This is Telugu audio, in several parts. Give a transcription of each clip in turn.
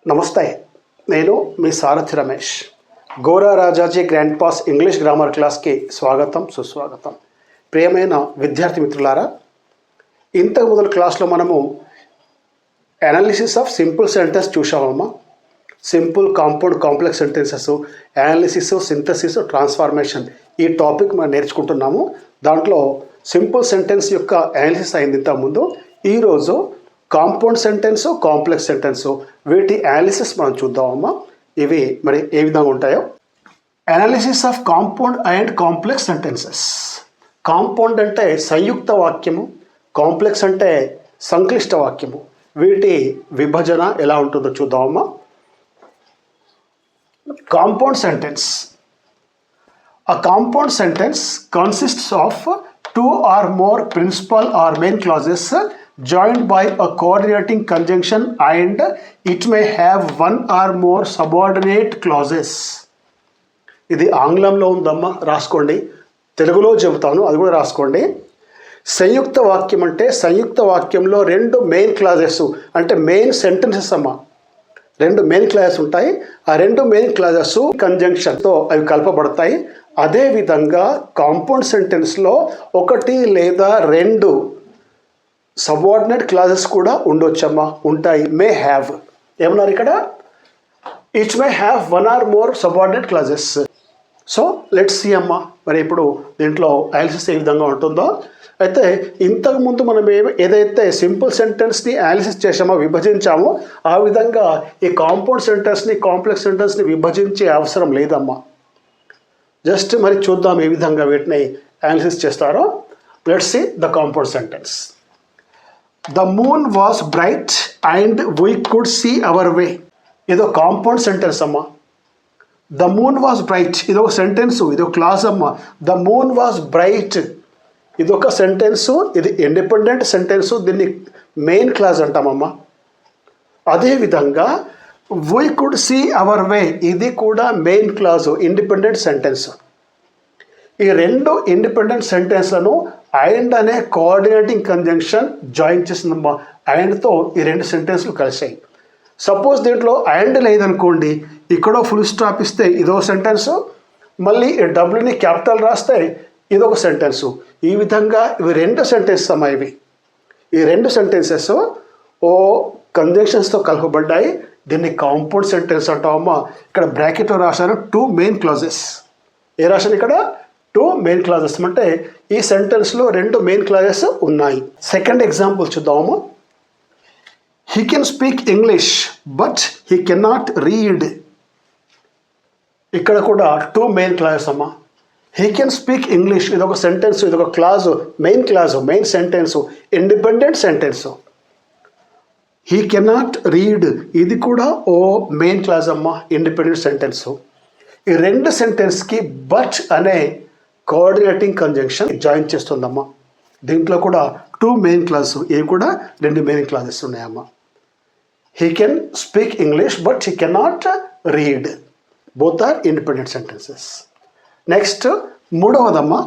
నమస్తే, నేను మీ సారథి Ramesh. Gora Rajaji grand pass English grammar క్లాస్కి స్వాగతం, సుస్వాగతం. ప్రియమైన విద్యార్థి మిత్రులారా, ఇంతకు మొదలు క్లాస్లో మనము అనాలిసిస్ ఆఫ్ సింపుల్ సెంటెన్స్ చూసామమ్మా. Simple, compound, complex sentences, analysis, synthesis, transformation ఈ టాపిక్ మనం నేర్చుకుంటున్నాము. దాంట్లో సింపుల్ సెంటెన్స్ యొక్క అనాలిసిస్ అయింది ఇంతకుముందు. ఈరోజు కాంపౌండ్ సెంటెన్స్, కాంప్లెక్స్ సెంటెన్స్ వీటి అనాలిసిస్ మనం చూద్దామమ్మా. ఇవి మరి ఏ విధంగా ఉంటాయో. Analysis of compound and complex sentences. Compound అంటే సంయుక్త వాక్యము, కాంప్లెక్స్ అంటే సంక్లిష్ట వాక్యము. వీటి విభజన ఎలా ఉంటుందో చూద్దామమ్మా. Compound sentence. A compound sentence consists of two or more principal or main clauses joined by a coordinating conjunction and it may have one or more subordinate clauses. ఇది ఆంగ్లంలో ఉందమ్మా, రాసుకోండి. తెలుగులో చెబుతాను, అది కూడా రాసుకోండి. సంయుక్త వాక్యం అంటే సంయుక్త వాక్యంలో రెండు మెయిన్ క్లాజెస్ అంటే మెయిన్ సెంటెన్సెస్ అమ్మా. రెండు మెయిన్ క్లాజెస్ ఉంటాయి. ఆ రెండు మెయిన్ క్లాజెస్ కంజంక్షన్తో అవి కలపబడతాయి. అదేవిధంగా కాంపౌండ్ సెంటెన్స్లో ఒకటి లేదా రెండు సబార్డినేట్ క్లాజెస్ కూడా ఉండొచ్చమ్మా, ఉంటాయి. మే హ్యావ్ ఏమన్నారు ఇక్కడ? It may have one or more subordinate clauses. So let's see అమ్మా. మరి ఇప్పుడు దీంట్లో అనాలిసిస్ ఏ విధంగా ఉంటుందో. అయితే ఇంతకుముందు మనం ఏదైతే సింపుల్ సెంటెన్స్ని అనాలిసిస్ చేసామో, విభజించామో, ఆ విధంగా ఈ కాంపౌండ్ సెంటెన్స్ని, కాంప్లెక్స్ సెంటెన్స్ని విభజించే అవసరం లేదమ్మా. జస్ట్ మరి చూద్దాం ఏ విధంగా వీటిని అనాలిసిస్ చేస్తారో. Let's see the compound sentence. The moon was bright and we could see our way. ఇదో కాంపౌండ్ సెంటెన్స్ అమ్మా. ద మూన్ వాస్ బ్రైట్ ఇదొక సెంటెన్సు, ఇదొక క్లాజ్ అమ్మా. ద మూన్ వాస్ బ్రైట్ ఇదొక సెంటెన్సు, ఇది ఇండిపెండెంట్ సెంటెన్సు, దీన్ని మెయిన్ క్లాజ్ అంటామమ్మా. అదేవిధంగా we could see our way ఇది కూడా మెయిన్ క్లాజు, ఇండిపెండెంట్ సెంటెన్స్. ఈ రెండు ఇండిపెండెంట్ సెంటెన్స్లను అండ్ అనే కోఆర్డినేటింగ్ కంజంక్షన్ జాయిన్ చేసిందమ్మా. అండ్తో ఈ రెండు సెంటెన్స్లు కలిసాయి. సపోజ్ దీంట్లో అండ్ లేదనుకోండి, ఇక్కడో ఫుల్ స్టాప్ ఇస్తే ఇదో సెంటెన్సు, మళ్ళీ డబ్ల్యూని క్యాపిటల్ రాస్తే ఇదొక సెంటెన్సు. ఈ విధంగా ఇవి రెండు సెంటెన్సెస్ అమ్మా. ఈ రెండు సెంటెన్సెస్ ఓ కంజంక్షన్స్తో కలపబడ్డాయి. దీన్ని కాంపౌండ్ సెంటెన్స్ అంటామమ్మా. ఇక్కడ బ్రాకెట్లో రాశాను టూ మెయిన్ క్లాజెస్. ఏ రాశాను ఇక్కడ? టూ మెయిన్ క్లాజెస్ అంటే ఈ సెంటెన్స్లో రెండు మెయిన్ క్లాజెస్ ఉన్నాయి. సెకండ్ ఎగ్జాంపుల్ చూద్దామమ్మా. He can speak English but he cannot read రీడ్. ఇక్కడ కూడా టూ మెయిన్ క్లాజెస్ అమ్మా. హీ కెన్ స్పీక్ ఇంగ్లీష్ ఇదొక సెంటెన్స్, ఇదొక clause, main clause, main sentence, independent sentence. He cannot read ఇది కూడా ఓ మెయిన్ క్లాజ్ అమ్మా, ఇండిపెండెంట్ సెంటెన్సు. ఈ రెండు సెంటెన్స్కి బట్ అనే కోఆర్డినేటింగ్ కంజంక్షన్ జాయిన్ చేస్తుందమ్మా. దీంట్లో కూడా టూ మెయిన్ క్లాస్, ఇవి కూడా రెండు మెయిన్ క్లాజెస్ ఉన్నాయమ్మా. He can speak English but he cannot read. Both are independent sentences. Next మూడవదమ్మా.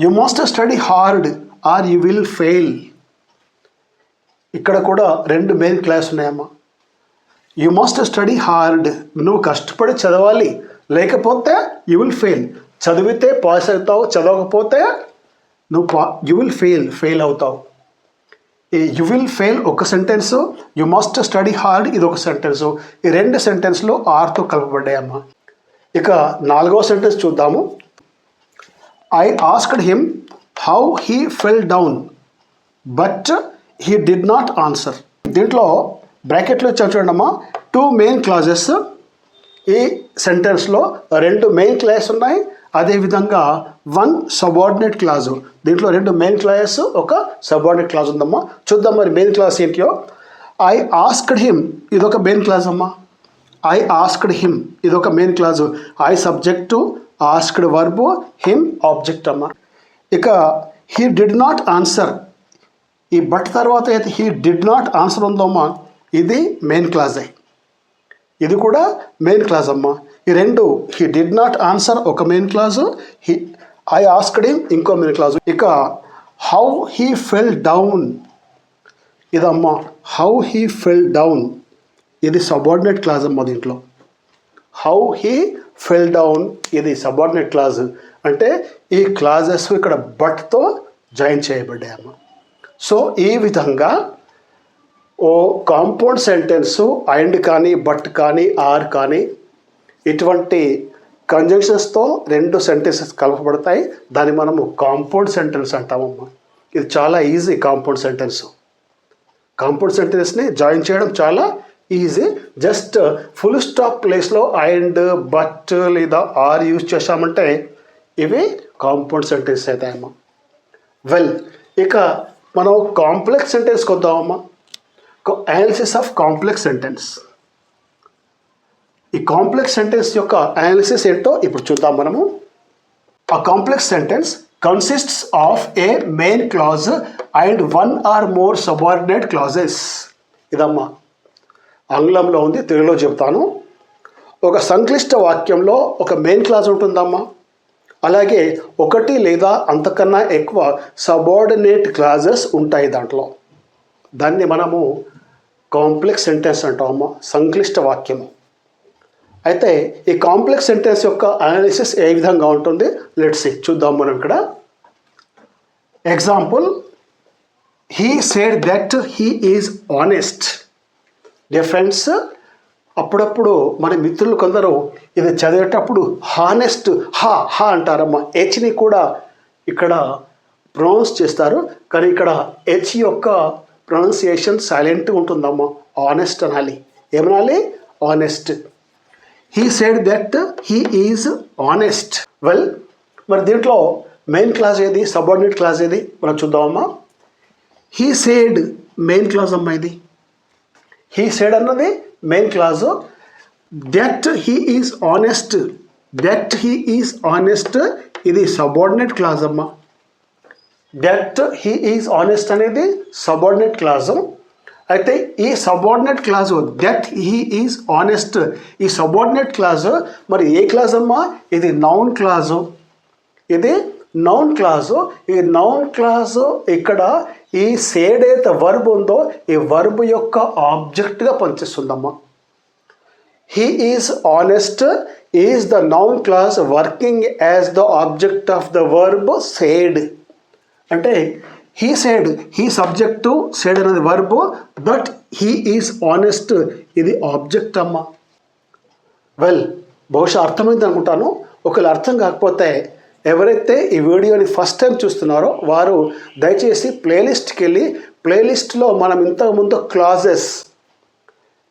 You must study hard or you will fail. ఇక్కడ కూడా రెండు మెయిన్ క్లాస్ ఉన్నాయమ్మా. యు మస్ట్ స్టడీ హార్డ్ నువ్వు కష్టపడి చదవాలి, లేకపోతే యు విల్ ఫెయిల్. చదివితే పాస్ అవుతావు, చదవకపోతే యు విల్ ఫెయిల్ అవుతావు. ఈ యు విల్ ఫెయిల్ ఒక sentence, you must study hard ఇది ఒక సెంటెన్సు. ఈ రెండు సెంటెన్స్లో ఆర్తో కలపబడ్డాయమ్మా. ఇక నాలుగవ సెంటెన్స్ చూద్దాము. I asked him how he fell down but he did not answer. దీంట్లో బ్రాకెట్లో చూడండమ్మా, టూ మెయిన్ క్లాజెస్. ఈ సెంటెన్స్లో రెండు మెయిన్ క్లాజెస్ ఉన్నాయి. అదేవిధంగా వన్ సబార్డినేట్ క్లాజు. దీంట్లో రెండు మెయిన్ క్లాజెస్, ఒక సబార్డినేట్ క్లాజ్ ఉందమ్మా. చూద్దాం మరి మెయిన్ క్లాజ్ ఏంటో. ఐ ఆస్క్డ్ హిమ్ ఇదొక మెయిన్ క్లాజ్ అమ్మా. ఐ ఆస్క్డ్ హిమ్ ఇదొక main clause. I subject, asked verb, him object అమ్మా. ఇక హీ డిడ్ నాట్ ఆన్సర్ ఈ బట్ తర్వాత అయితే హీ డిడ్ నాట్ ఆన్సర్ ఉందమ్మా, ఇది మెయిన్ క్లాజే. ఇది కూడా మెయిన్ క్లాజ్ అమ్మా. ఈ రెండు హీ డిడ్ నాట్ ఆన్సర్ ఒక main clause, I asked him ఇంకో మెయిన్ క్లాజు. ఇక హౌ హీ ఫెల్ డౌన్ ఇదమ్మా. హౌ హీ ఫెల్ డౌన్ ఇది సబార్డినేట్ క్లాజ్ అమ్మ. దీంట్లో హౌ హీ ఫెల్ డౌన్ ఇది సబార్డినేట్ క్లాజ్. అంటే ఈ క్లాజెస్ ఇక్కడ బట్తో జాయిన్ చేయబడ్డాయి అమ్మ. సో ఈ విధంగా ఓ కాంపౌండ్ సెంటెన్స్ అండ్ కానీ బట్ కానీ ఆర్ కానీ ఇటువంటి కంజంక్షన్స్తో రెండు సెంటెన్సెస్ కలపబడతాయి. దాన్ని మనము కాంపౌండ్ సెంటెన్స్ అంటామమ్మా. ఇది చాలా ఈజీ. కాంపౌండ్ సెంటెన్స్ని జాయిన్ చేయడం చాలా ఈజీ. జస్ట్ ఫుల్ స్టాప్ ప్లేస్లో అండ్ బట్ లేదా ఆర్ యూజ్ చేసామంటే ఇవి కాంపౌండ్ సెంటెన్స్ అవుతాయమ్మా. వెల్, ఇక మనం కాంప్లెక్స్ సెంటెన్స్కి వద్దామమ్మా. Analysis of complex sentence. ఈ కాంప్లెక్స్ సెంటెన్స్ యొక్క అనాలిసిస్ ఏంటో ఇప్పుడు చూద్దాం మనము. A complex sentence consists of a main clause and one or more subordinate clauses. ఇదమ్మా ఆంగ్లంలో ఉంది, తెలుగులో చెప్తాను. ఒక సంక్లిష్ట వాక్యంలో ఒక మెయిన్ క్లాజ్ ఉంటుందమ్మా. అలాగే ఒకటి లేదా అంతకన్నా ఎక్కువ సబార్డినేట్ క్లాజెస్ ఉంటాయి దాంట్లో. దాన్ని మనము కాంప్లెక్స్ సెంటెన్స్ అంటామమ్మా, సంక్లిష్ట వాక్యము. అయితే ఈ కాంప్లెక్స్ సెంటెన్స్ యొక్క అనాలిసిస్ ఏ విధంగా ఉంటుంది లెట్స్ సీ, చూద్దాం మనం ఇక్కడ. Example, he said that he is honest. Dear friends, అప్పుడప్పుడు మన మిత్రులు కొందరు ఇది చదివేటప్పుడు హానెస్ట్ హా హా అంటారమ్మా. హెచ్ని కూడా ఇక్కడ ప్రొనౌన్స్ చేస్తారు, కానీ ఇక్కడ హెచ్ యొక్క ప్రొనౌన్సియేషన్ సైలెంట్గా ఉంటుందమ్మా. ఆనెస్ట్ అనాలి. ఏమనాలి? Honest. He said that he is honest. Well, మరి దీంట్లో మెయిన్ క్లాజ్ ఏది, సబార్డినేట్ క్లాజ్ ఏది మనం చూద్దామమ్మా. హీ సెడ్ మెయిన్ క్లాజ్ అమ్మా. ఇది హీ సెడ్ అన్నది main clause. That he is honest, that he is honest ఇది సబార్డినేట్ క్లాజ్ అమ్మా. దట్ హీ ఈజ్ ఆనెస్ట్ అనేది సబార్డినేట్ క్లాజు. అయితే ఈ subordinate clause that he is honest, ఈ సబార్డినేట్ క్లాజు మరి ఏ క్లాజ్ అమ్మా? ఇది నౌన్ క్లాజు. ఇది నౌన్ క్లాజు. ఈ నౌన్ క్లాజు ఇక్కడ ఈ సేడ్ అయితే వర్బ్ ఉందో ఈ వర్బ్ యొక్క ఆబ్జెక్ట్గా పనిచేస్తుందమ్మా. He is honest is the noun clause working as the object of the verb said. అంటే he said, he subject, said అనేది verb, but he is honest ఇది ఆబ్జెక్ట్ అమ్మా. వెల్, బహుశా అర్థమైంది అనుకుంటాను. ఒకవేళ అర్థం కాకపోతే ఎవరైతే ఈ వీడియోని ఫస్ట్ టైం చూస్తున్నారో వారు దయచేసి ప్లేలిస్ట్కి వెళ్ళి ప్లేలిస్ట్లో మనం ఇంతకుముందు క్లాజెస్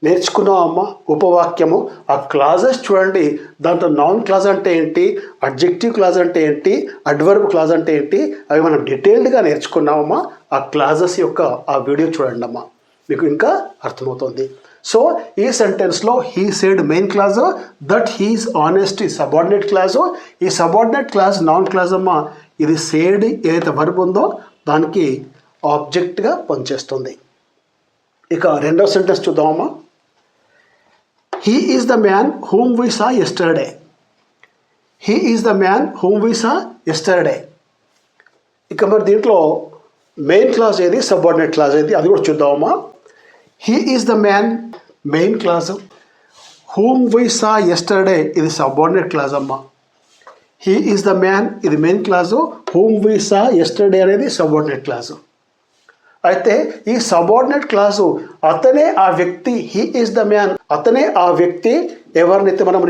నేర్చుకున్నామమ్మా, ఉపవాక్యము. ఆ క్లాజెస్ చూడండి. దాంట్లో నౌన్ క్లాజ్ అంటే ఏంటి, అడ్జెక్టివ్ క్లాజ్ అంటే ఏంటి, అడ్వర్బ్ క్లాజ్ అంటే ఏంటి, అవి మనం డీటెయిల్డ్గా నేర్చుకున్నామమ్మా. ఆ క్లాజెస్ యొక్క ఆ వీడియో చూడండి అమ్మా, మీకు ఇంకా అర్థమవుతుంది. సో ఈ సెంటెన్స్లో he said main clause, that he's honest ఈ సబార్డినేట్ క్లాజు. ఈ సబార్డినేట్ క్లాజ్ నౌన్ క్లాజ్ అమ్మా. ఇది సేడ్ ఏదైతే వర్బ్ ఉందో దానికి ఆబ్జెక్ట్గా పనిచేస్తుంది. ఇక రెండవ sentence చూద్దామమ్మా. He is the man whom we saw yesterday. He is the man whom we saw yesterday. ఇక మరి దీంట్లో మెయిన్ క్లాజ్ ఏది, సబార్డినేట్ క్లాజ్ ఏది అది కూడా చూద్దామమ్మా. He is the man main clause, whom we saw yesterday ఇది సబార్డినేట్ క్లాజ్ అమ్మా. He is the man ఇది main clause, whom we saw yesterday అనేది సబార్డినేట్ క్లాజు. అయితే ఈ సబార్డినేట్ క్లాసు అతనే ఆ వ్యక్తి, హీ ఈజ్ ద మ్యాన్, అతనే ఆ వ్యక్తి ఎవరినైతే మనం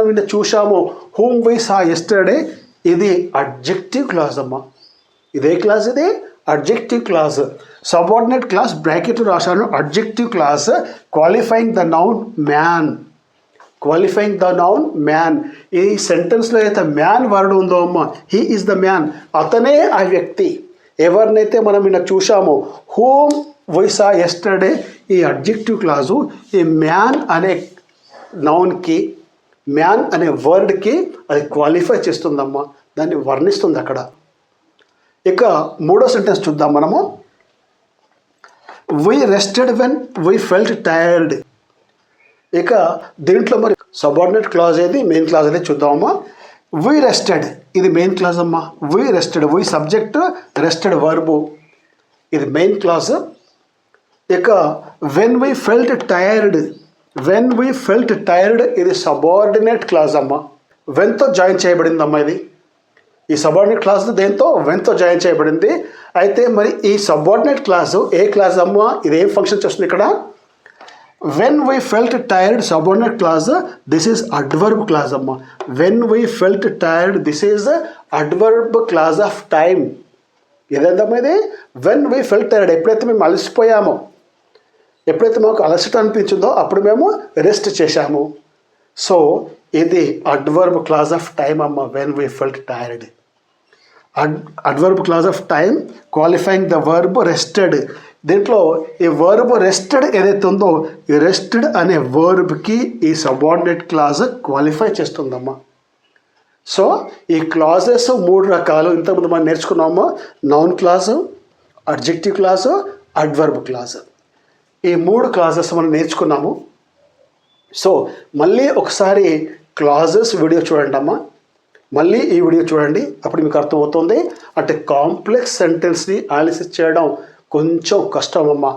నిన్న చూసామో హూమ్ వి సా యెస్టర్డే ఇది అడ్జెక్టివ్ క్లాజ్ అమ్మా. ఇదే క్లాజ్, ఇది adjective clause. Subordinate clause bracket రాశాను, adjective clause qualifying the noun man. Qualifying the noun man. ఈ సెంటెన్స్లో అయితే మ్యాన్ వర్డ్ ఉందో అమ్మ, హీ ఈజ్ ద మ్యాన్, అతనే ఆ వ్యక్తి ఎవరినైతే మనం నిన్న చూసామో. హూమ్ వి సా యెస్టర్డే ఈ అడ్జెక్టివ్ క్లాజు ఈ మ్యాన్ అనే నౌన్కి, మ్యాన్ అనే వర్డ్కి అది క్వాలిఫై చేస్తుందమ్మా, దాన్ని వర్ణిస్తుంది అక్కడ. ఇక మూడో సెంటెన్స్ చూద్దాం మనము. We rested when we felt tired. ఇక దీంట్లో మరి సబార్డినేట్ క్లాజ్ ఏది, మెయిన్ క్లాజ్ ఏది చూద్దామమ్మా. వి రెస్టెడ్ ఇది మెయిన్ క్లాజ్ అమ్మా. We rested, we subject, rested verb ఇది మెయిన్ క్లాజ్. ఇక వెన్ వీ ఫెల్ట్ టైర్డ్ ఇది సబార్డినేట్ క్లాజ్ అమ్మ. వెన్తో జాయిన్ చేయబడిందమ్మా ఇది. ఈ సబార్డినేట్ క్లాజ్ దేంతో? వెన్తో జాయిన్ చేయబడింది. అయితే మరి ఈ సబార్డినేట్ క్లాజు ఏ క్లాజ్ అమ్మా? ఇది ఏం ఫంక్షన్ చేస్తుంది ఇక్కడ? When we felt tired subordinate clause, this is adverb clause అమ్మా. When we felt tired, this is adverb clause of time. ఏదైందమ్మా ఇది? వెన్ వీ ఫెల్ట్ టైర్డ్, ఎప్పుడైతే మేము అలసిపోయామో, ఎప్పుడైతే మాకు అలసట అనిపించిందో అప్పుడు మేము రెస్ట్ చేశాము. సో ఇది అడ్వర్బ్ క్లాజ్ ఆఫ్ టైమ్ అమ్మ. When we felt tired, adverb clause of time qualifying the verb rested. దీంట్లో ఈ వర్బ్ రెస్టెడ్ ఏదైతే ఉందో, ఈ రెస్టెడ్ అనే వర్బ్కి ఈ సబార్డినేట్ క్లాజ్ క్వాలిఫై చేస్తుందమ్మా. సో ఈ క్లాజెస్ 3 రకాలు ఇంతకుముందు మనం నేర్చుకున్నాము. Noun clause, adjective clause, adverb clause. ఈ 3 క్లాజెస్ మనం నేర్చుకున్నాము. సో మళ్ళీ ఒకసారి క్లాజెస్ వీడియో చూడండి అమ్మా. మళ్ళీ ఈ వీడియో చూడండి, అప్పుడు మీకు అర్థమవుతుంది. అంటే కాంప్లెక్స్ సెంటెన్స్ని అనాలిసిస్ చేయడం కొంచెం కష్టం అమ్మా.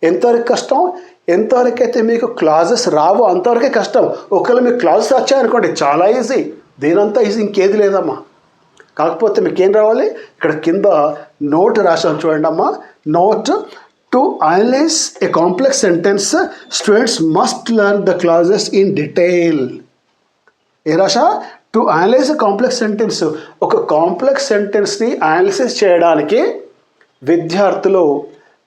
ఎంతవరకు కష్టం? ఎంతవరకు అయితే మీకు క్లాజెస్ రావో అంతవరకే కష్టం. ఒకవేళ మీకు క్లాజెస్ వచ్చాయనుకోండి చాలా ఈజీ, దీనంతా ఈజీ ఇంకేది లేదమ్మా. కాకపోతే మీకు ఏం రావాలి? ఇక్కడ కింద నోట్ రాసాం చూడండి అమ్మా. Note: to analyze a complex sentence, students must learn the clauses in detail. ఏ రాశా? To analyse a complex sentence. ఒక కాంప్లెక్స్ సెంటెన్స్ని అనాలిసిస్ చేయడానికి విద్యార్థులు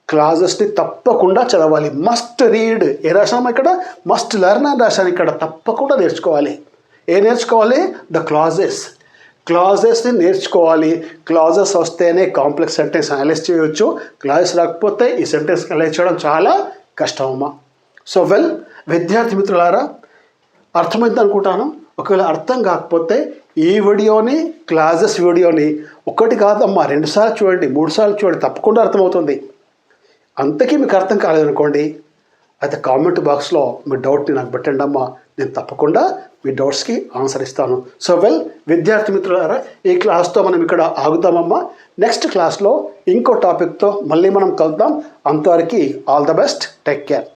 క్లాజెస్ని తప్పకుండా చదవాలి. Must read. ఏ రాశాము ఇక్కడ? మస్ట్ లెర్న్ అని రాశాను ఇక్కడ. తప్పకుండా నేర్చుకోవాలి. ఏ నేర్చుకోవాలి? ద క్లాజెస్ని నేర్చుకోవాలి. క్లాజెస్ వస్తేనే కాంప్లెక్స్ సెంటెన్స్ అనలైజ్ చేయవచ్చు. క్లాజెస్ రాకపోతే ఈ సెంటెన్స్ అనలైజ్ చేయడం చాలా కష్టమమ్మా. సో విద్యార్థి మిత్రులారా, అర్థమైంది అనుకుంటాను. ఒకవేళ అర్థం కాకపోతే ఈ వీడియోని, క్లాజెస్ వీడియోని 1 కాదమ్మా 2 సార్లు చూడండి, 3 సార్లు చూడండి, తప్పకుండా అర్థమవుతుంది. అంతకీ మీకు అర్థం కాలేదనుకోండి, అయితే కామెంట్ బాక్స్లో మీ డౌట్ని నాకు పెట్టండి అమ్మా. నేను తప్పకుండా మీ డౌట్స్కి ఆన్సర్ ఇస్తాను. సో విద్యార్థి మిత్రులారా, ఈ క్లాస్తో మనం ఇక్కడ ఆగుతామమ్మా. నెక్స్ట్ క్లాస్లో ఇంకో టాపిక్తో మళ్ళీ మనం కలుద్దాం. అంతవరకు all the best, take care.